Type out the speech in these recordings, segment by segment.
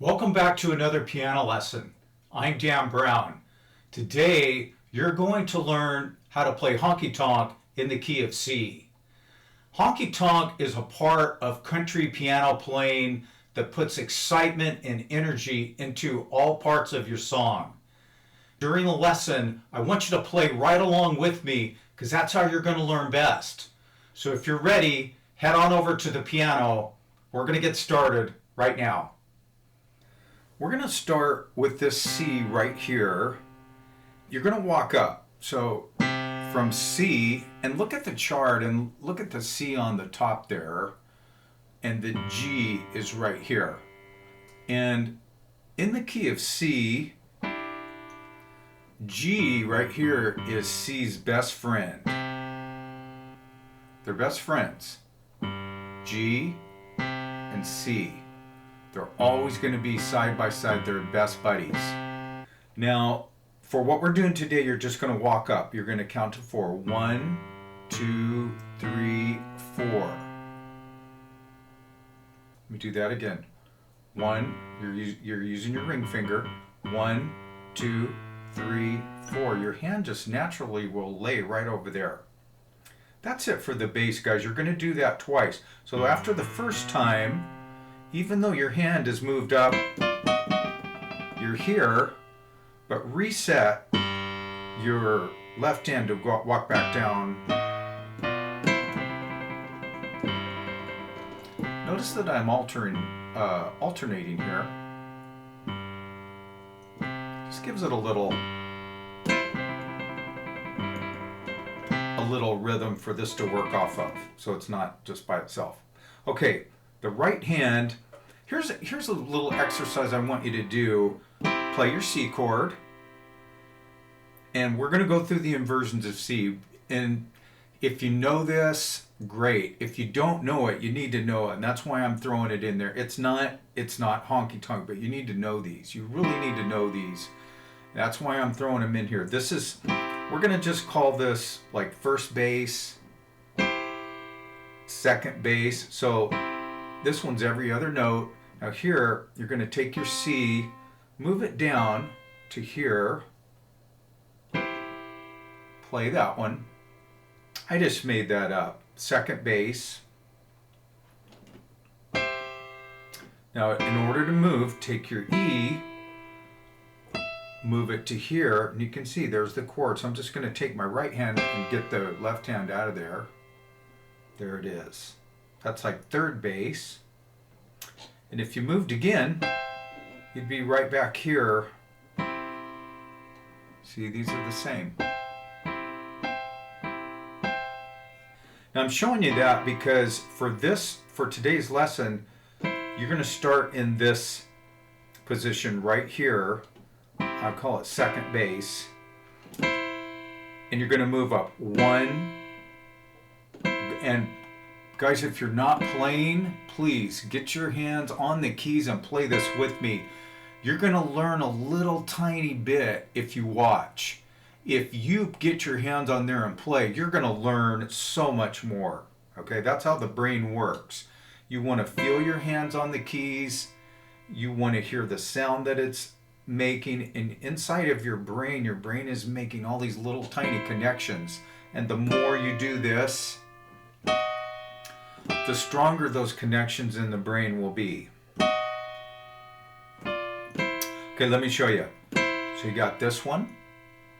Welcome back to another piano lesson. I'm Dan Brown. Today you're going to learn how to play Honky Tonk in the key of C. Honky Tonk is a part of country piano playing that puts excitement and energy into all parts of your song. During the lesson, I want you to play right along with me because that's how you're going to learn best. So if you're ready, head on over to the piano. We're going to get started right now. We're going to start with this C right here. You're going to walk up. So from C, and look at the chart and look at the C on the top there, and the G is right here. And in the key of C, G right here is C's best friend. They're best friends. G and C. They're always going to be side by side. They're best buddies. Now, for what we're doing today, you're just going to walk up. You're going to count to 4. 1, 2, 3, 4. Let me do that again. 1, you're using your ring finger. 1, 2, 3, 4. Your hand just naturally will lay right over there. That's it for the bass, guys. You're going to do that twice. So after the first time, even though your hand is moved up, you're here, but reset your left hand to walk back down. Notice that I'm alternating here. Just gives it a little rhythm for this to work off of, so it's not just by itself. Okay. The right hand, here's a little exercise I want you to do. Play your C chord, and we're going to go through the inversions of C. And if you know this, great. If you don't know it, you need to know it, and that's why I'm throwing it in there. It's not honky tonk, but you need to know these. You really need to know these. That's why I'm throwing them in here. We're going to just call this like first bass, second bass. So this one's every other note. Now here, you're going to take your C, move it down to here, play that one. I just made that up. Second bass. Now in order to move, take your E, move it to here, and you can see there's the chord. So I'm just going to take my right hand and get the left hand out of there. There it is. That's like third bass. And if you moved again, you'd be right back here. See, these are the same. Now I'm showing you that because for today's lesson, you're going to start in this position right here. I'll call it second bass. And you're going to move up 1. And guys, if you're not playing, please get your hands on the keys and play this with me. You're going to learn a little tiny bit if you watch. If you get your hands on there and play, you're going to learn so much more. Okay, that's how the brain works. You want to feel your hands on the keys. You want to hear the sound that it's making. And inside of your brain is making all these little tiny connections. And the more you do this, the stronger those connections in the brain will be. Okay, let me show you. So you got this one.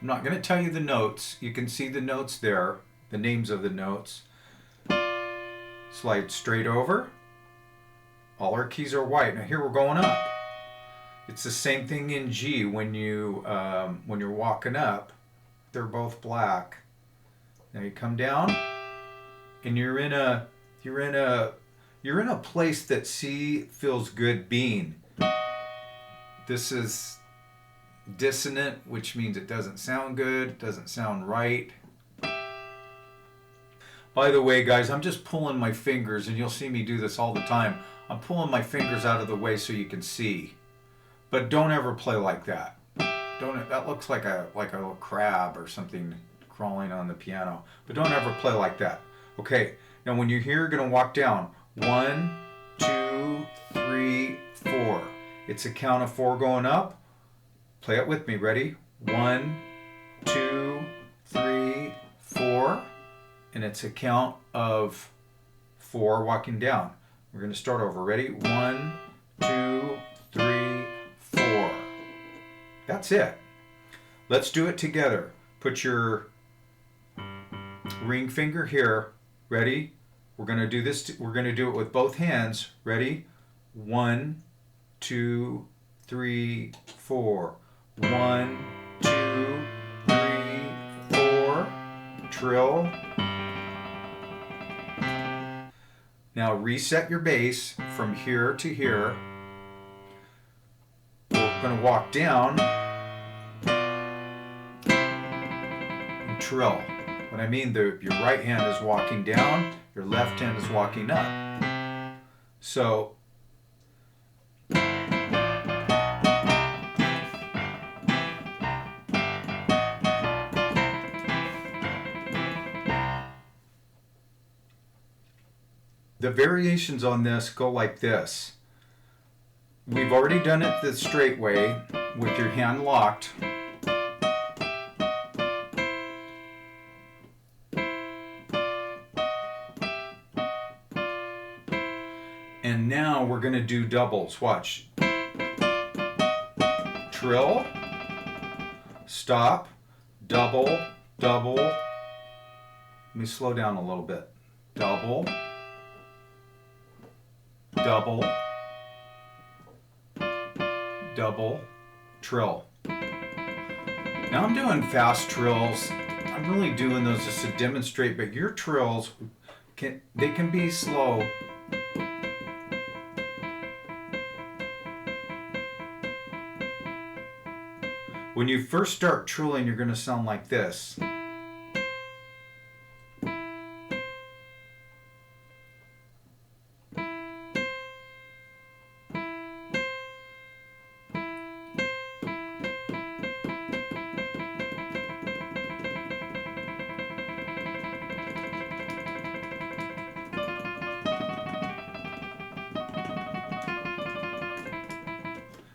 I'm not going to tell you the notes. You can see the notes there, the names of the notes. Slide straight over. All our keys are white. Now here we're going up. It's the same thing in G when you're walking up. They're both black. Now you come down, and you're in a place that C feels good being. This is dissonant, which means it doesn't sound good, it doesn't sound right. By the way, guys, I'm just pulling my fingers, and you'll see me do this all the time. I'm pulling my fingers out of the way so you can see. But don't ever play like that. That looks like a little crab or something crawling on the piano. But don't ever play like that. Okay, now when you're here, you're going to walk down. 1, 2, 3, 4. It's a count of 4 going up. Play it with me. Ready? 1, 2, 3, 4. And it's a count of 4 walking down. We're going to start over. Ready? 1, 2, 3, 4. That's it. Let's do it together. Put your ring finger here. Ready? We're going to do this. We're going to do it with both hands. Ready? 1, 2, 3, 4. 1, 2, 3, 4. Trill. Now reset your bass from here to here. We're going to walk down and trill. What I mean, your right hand is walking down, your left hand is walking up. So the variations on this go like this. We've already done it the straight way with your hand locked. And now we're going to do doubles. Watch. Trill, stop, double, double. Let me slow down a little bit. Double, double, double, trill. Now I'm doing fast trills. I'm really doing those just to demonstrate, but your trills can be slow. When you first start trilling, you're going to sound like this.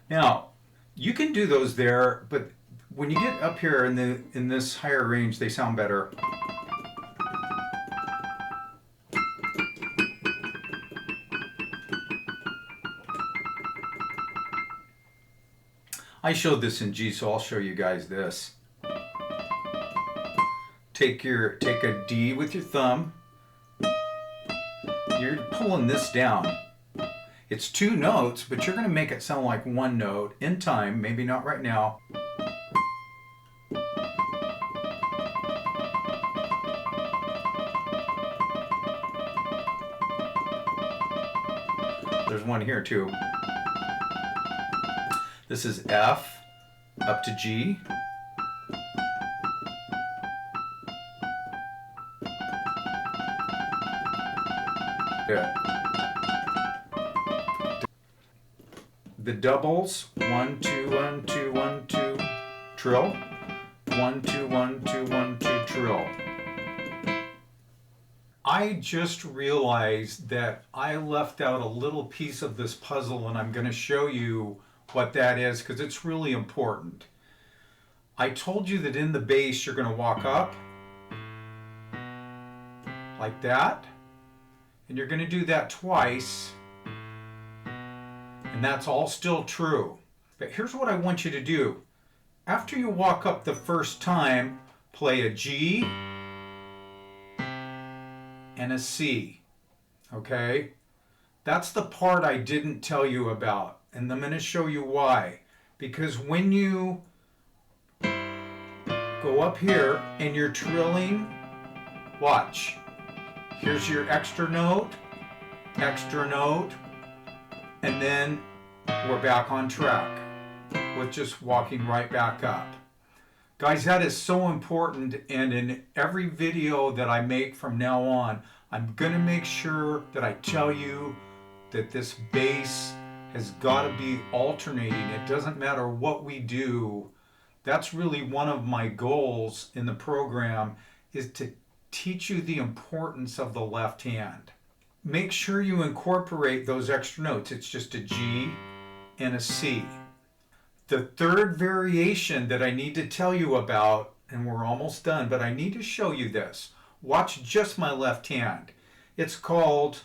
Now, you can do those there, but when you get up here in this higher range, they sound better. I showed this in G, so I'll show you guys this. Take a D with your thumb. You're pulling this down. It's 2 notes, but you're going to make it sound like 1 note in time, maybe not right now. There's one here too. This is F up to G. Yeah. The doubles, 1, 2, 1, 2, 1, 2, trill. 1, 2, 1, 2, 1, 2, trill. I just realized that I left out a little piece of this puzzle, and I'm going to show you what that is because it's really important. I told you that in the bass you're going to walk up like that, and you're going to do that twice. And that's all still true. But here's what I want you to do. After you walk up the first time, play a G and a C. Okay? That's the part I didn't tell you about. And I'm going to show you why. Because when you go up here and you're trilling, watch. Here's your extra note, and then we're back on track with just walking right back up. Guys, that is so important, and in every video that I make from now on, I'm going to make sure that I tell you that this bass has got to be alternating. It doesn't matter what we do. That's really one of my goals in the program, is to teach you the importance of the left hand. Make sure you incorporate those extra notes. It's just a G and a C. The third variation that I need to tell you about, and we're almost done, but I need to show you this. Watch just my left hand. It's called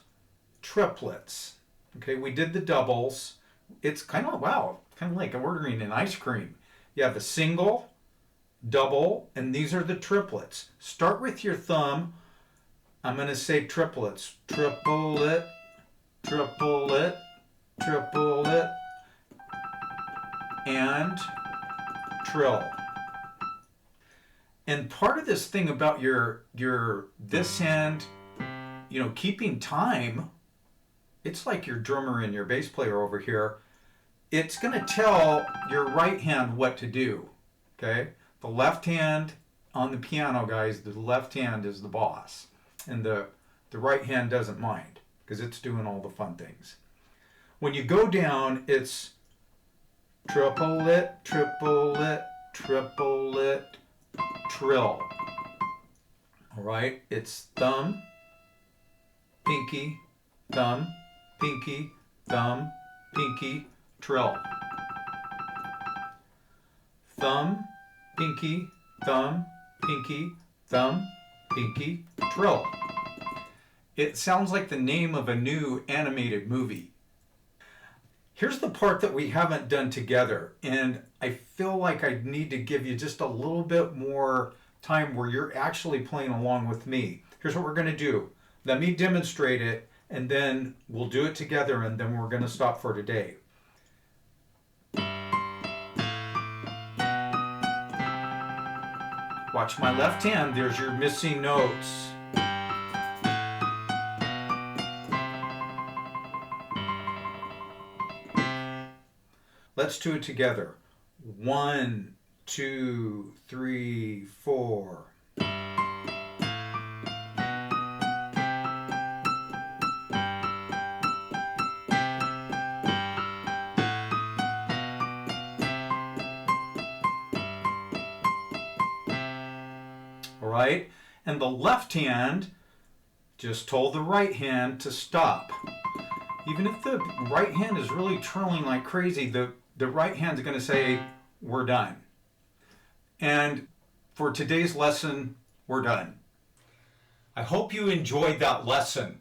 triplets. Okay, we did the doubles. It's kind of, wow, kind of like ordering an ice cream. You have a single, double, and these are the triplets. Start with your thumb. I'm going to say triplets. Triplet, triplet, triplet, and trill. And part of this thing about your this hand, you know, keeping time, it's like your drummer and your bass player over here. It's going to tell your right hand what to do. Okay? The left hand on the piano, guys, the left hand is the boss. And the right hand doesn't mind because it's doing all the fun things. When you go down, it's triplet, triplet, triplet, trill. All right? It's thumb, pinky, thumb, pinky, thumb, pinky, trill. Thumb, pinky, thumb, pinky, thumb, pinky, trill. It sounds like the name of a new animated movie. Here's the part that we haven't done together, and I feel like I need to give you just a little bit more time where you're actually playing along with me. Here's what we're going to do. Let me demonstrate it, and then we'll do it together, and then we're going to stop for today. Watch my left hand. There's your missing notes. Let's do it together. 1, 2, 3, 4. All right, and the left hand just told the right hand to stop. Even if the right hand is really trilling like crazy, the right hand's going to say, we're done. And for today's lesson, we're done. I hope you enjoyed that lesson.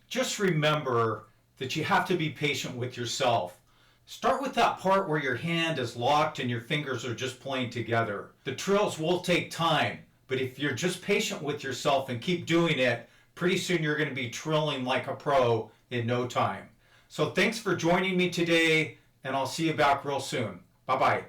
Just remember that you have to be patient with yourself. Start with that part where your hand is locked and your fingers are just playing together. The trills will take time, but if you're just patient with yourself and keep doing it, pretty soon you're going to be trilling like a pro in no time. So thanks for joining me today, and I'll see you back real soon. Bye-bye.